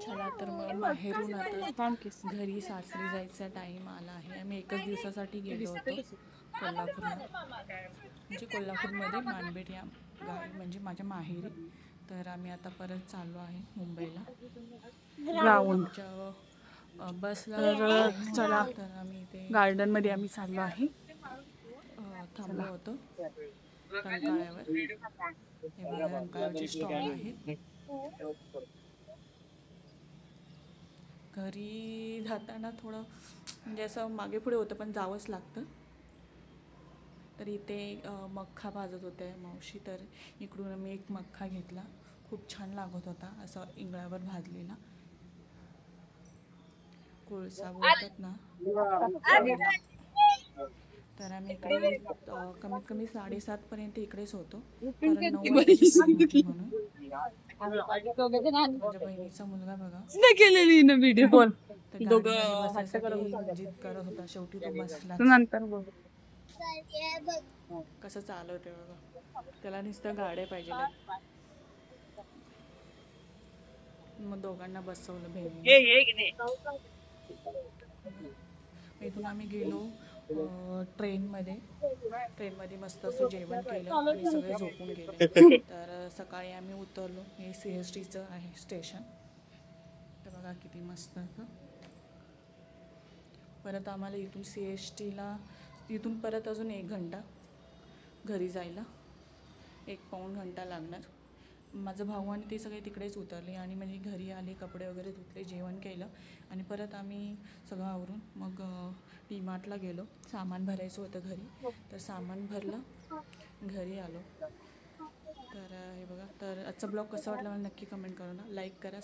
चला तर मग माहेरून आता घरी सासरी जायचा टाईम आला आहे. आम्ही एकच दिवसासाठी गेलो होतो कोल्हापूरला, म्हणजे कोल्हापूरमध्ये मानबेट या गावी, म्हणजे माझ्या माहेरी. तर आम्ही आता परत चाललो आहे मुंबईला. आमच्या बसला टाईम होता, तर आम्ही इथे गार्डनमध्ये आम्ही चाललो आहे. थांबलो होतो रंकाळ्यावर. हे बघा, रंकाळ्याचे स्टॉल आहेत. घरी जाताना थोडं म्हणजे असं मागे पुढे होतं, पण जावंच लागतं. तर इथे मक्का भाजत होते मावशी, तर इकडून मी एक मक्का घेतला. खूप छान लागत होता, असा इंगळावर भाजलेला. कोळसा बोलतात ना. तर आम्ही इकडे कमीत कमी 7:30पर्यंत इकडेच होतो, कारण 9 वाजायची टाईम होती म्हणून. माझ्या बहिणीचा मुलगा बघा केलेली ना व्हिडिओ बोल तर गाडीमध्ये बसायसाठी जिद करत होता. शेवटी तो बसला. नंतर बोल. कसं चालवते बघा, त्याला नुसतं गाड्या पाहिजे. मग दोघांना बसवलं बहिणीने. इथून आम्ही गेलो ट्रेनमध्ये मस्त असं जेवण केलं आणि सगळे झोपून गेले. तर सकाळी आम्ही उतरलो. हे CSTचं आहे स्टेशन. तर बघा किती मस्त असं. परत आम्हाला इथून परत अजून 1 घंटा घरी जायला, 1-पाऊण घंटा लागणार. माझं भाऊ आणि ते सगळे तिकडेच उतरले आणि म्हणजे घरी आले, कपडे वगैरे धुतले, जेवण केलं आणि परत आम्ही सगळं आवरून मग DMartला गेलो. सामान भरायचं होतं घरी, तर सामान भरलं, घरी आलो. तर हे बघा. तर आजचा ब्लॉग कसा वाटला मला नक्की कमेंट करा ना. लाईक करा,